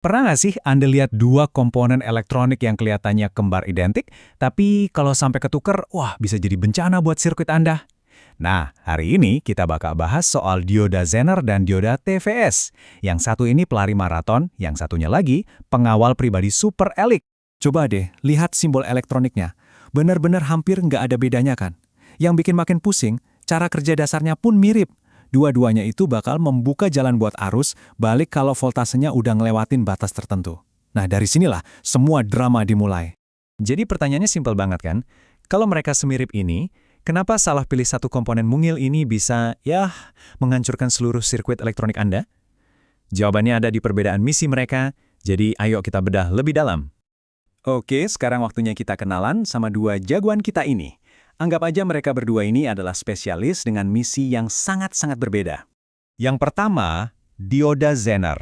Pernah nggak sih Anda lihat dua komponen elektronik yang kelihatannya kembar identik, tapi kalau sampai ketuker, wah bisa jadi bencana buat sirkuit Anda? Nah, hari ini kita bakal bahas soal dioda Zener dan dioda TVS. Yang satu ini pelari maraton, yang satunya lagi pengawal pribadi super elik. Coba deh, lihat simbol elektroniknya. Benar-benar hampir nggak ada bedanya kan? Yang bikin makin pusing, cara kerja dasarnya pun mirip. Dua-duanya itu bakal membuka jalan buat arus, balik kalau voltasenya udah ngelewatin batas tertentu. Nah, dari sinilah semua drama dimulai. Jadi pertanyaannya simpel banget kan? Kalau mereka semirip ini, kenapa salah pilih satu komponen mungil ini bisa, menghancurkan seluruh sirkuit elektronik Anda? Jawabannya ada di perbedaan misi mereka, jadi ayo kita bedah lebih dalam. Oke, sekarang waktunya kita kenalan sama dua jagoan kita ini. Anggap aja mereka berdua ini adalah spesialis dengan misi yang sangat-sangat berbeda. Yang pertama, dioda Zener.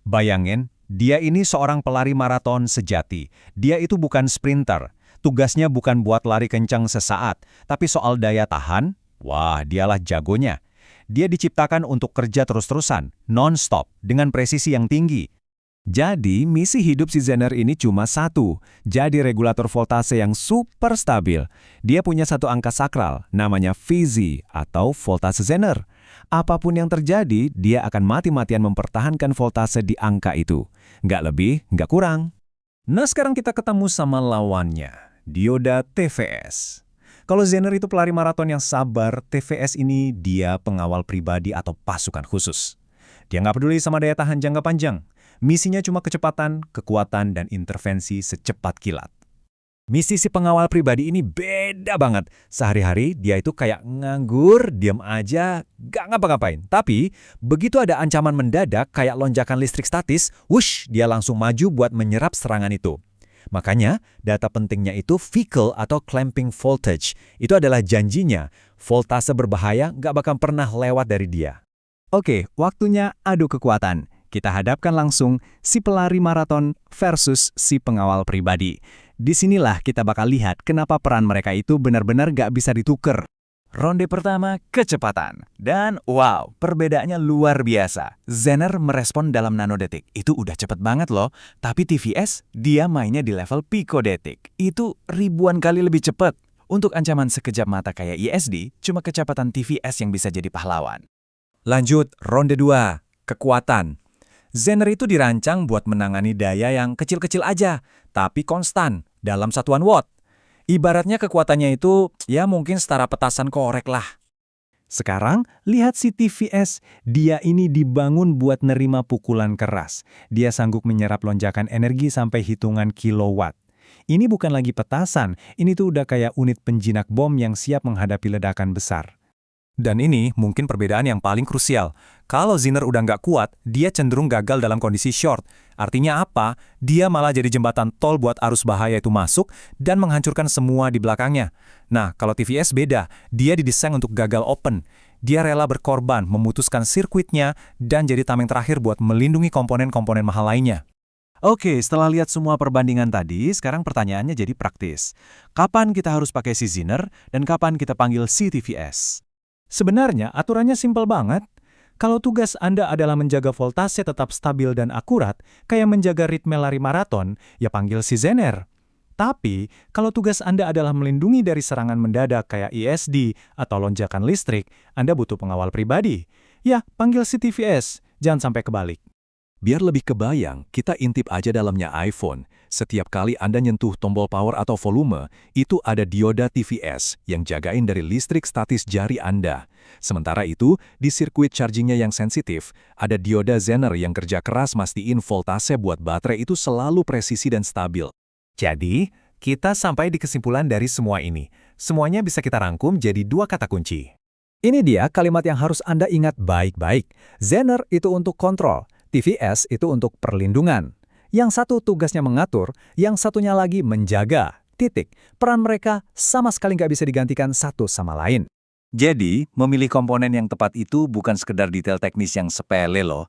Bayangin, dia ini seorang pelari maraton sejati. Dia itu bukan sprinter. Tugasnya bukan buat lari kencang sesaat, tapi soal daya tahan, wah dialah jagonya. Dia diciptakan untuk kerja terus-terusan, non-stop, dengan presisi yang tinggi. Jadi, misi hidup si Zener ini cuma satu, jadi regulator voltase yang super stabil. Dia punya satu angka sakral, namanya VZ atau voltase Zener. Apapun yang terjadi, dia akan mati-matian mempertahankan voltase di angka itu. Nggak lebih, nggak kurang. Nah, sekarang kita ketemu sama lawannya, dioda TVS. Kalau Zener itu pelari maraton yang sabar, TVS ini dia pengawal pribadi atau pasukan khusus. Dia nggak peduli sama daya tahan jangka panjang. Misinya cuma kecepatan, kekuatan, dan intervensi secepat kilat. Misi si pengawal pribadi ini beda banget. Sehari-hari dia itu kayak nganggur, diam aja, gak ngapa-ngapain. Tapi begitu ada ancaman mendadak kayak lonjakan listrik statis, wush, dia langsung maju buat menyerap serangan itu. Makanya data pentingnya itu vehicle atau clamping voltage. Itu adalah janjinya, voltase berbahaya gak bakal pernah lewat dari dia. Oke, waktunya adu kekuatan. Kita hadapkan langsung si pelari maraton versus si pengawal pribadi. Disinilah kita bakal lihat kenapa peran mereka itu benar-benar gak bisa ditukar. Ronde pertama, kecepatan. Dan wow, perbedaannya luar biasa. Zener merespon dalam nanodetik. Itu udah cepet banget loh. Tapi TVS, dia mainnya di level pikodetik. Itu ribuan kali lebih cepet. Untuk ancaman sekejap mata kayak ISD, cuma kecepatan TVS yang bisa jadi pahlawan. Lanjut, ronde 2, kekuatan. Zener itu dirancang buat menangani daya yang kecil-kecil aja, tapi konstan, dalam satuan watt. Ibaratnya kekuatannya itu, ya mungkin setara petasan korek lah. Sekarang, lihat si TVS. Dia ini dibangun buat nerima pukulan keras. Dia sanggup menyerap lonjakan energi sampai hitungan kilowatt. Ini bukan lagi petasan, ini tuh udah kayak unit penjinak bom yang siap menghadapi ledakan besar. Dan ini mungkin perbedaan yang paling krusial. Kalau Zener udah nggak kuat, dia cenderung gagal dalam kondisi short. Artinya apa? Dia malah jadi jembatan tol buat arus bahaya itu masuk dan menghancurkan semua di belakangnya. Nah, kalau TVS beda. Dia didesain untuk gagal open. Dia rela berkorban, memutuskan sirkuitnya, dan jadi tameng terakhir buat melindungi komponen-komponen mahal lainnya. Oke, setelah lihat semua perbandingan tadi, sekarang pertanyaannya jadi praktis. Kapan kita harus pakai si Zener dan kapan kita panggil si TVS? Sebenarnya aturannya simpel banget. Kalau tugas Anda adalah menjaga voltase tetap stabil dan akurat, kayak menjaga ritme lari maraton, ya panggil si Zener. Tapi, kalau tugas Anda adalah melindungi dari serangan mendadak kayak ISD atau lonjakan listrik, Anda butuh pengawal pribadi. Ya, panggil si TVS, jangan sampai kebalik. Biar lebih kebayang, kita intip aja dalamnya iPhone. Setiap kali Anda nyentuh tombol power atau volume, itu ada dioda TVS yang jagain dari listrik statis jari Anda. Sementara itu, di sirkuit chargingnya yang sensitif, ada dioda Zener yang kerja keras mastiin voltase buat baterai itu selalu presisi dan stabil. Jadi, kita sampai di kesimpulan dari semua ini. Semuanya bisa kita rangkum jadi dua kata kunci. Ini dia kalimat yang harus Anda ingat baik-baik. Zener itu untuk kontrol. TVS itu untuk perlindungan. Yang satu tugasnya mengatur, yang satunya lagi menjaga. Titik. Peran mereka sama sekali nggak bisa digantikan satu sama lain. Jadi, memilih komponen yang tepat itu bukan sekedar detail teknis yang sepele loh.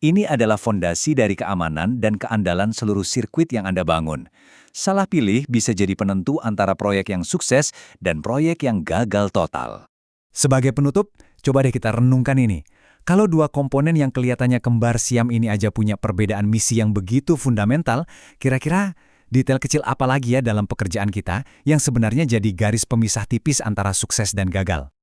Ini adalah fondasi dari keamanan dan keandalan seluruh sirkuit yang Anda bangun. Salah pilih bisa jadi penentu antara proyek yang sukses dan proyek yang gagal total. Sebagai penutup, coba deh kita renungkan ini. Kalau dua komponen yang kelihatannya kembar siam ini aja punya perbedaan misi yang begitu fundamental, kira-kira detail kecil apa lagi ya dalam pekerjaan kita yang sebenarnya jadi garis pemisah tipis antara sukses dan gagal?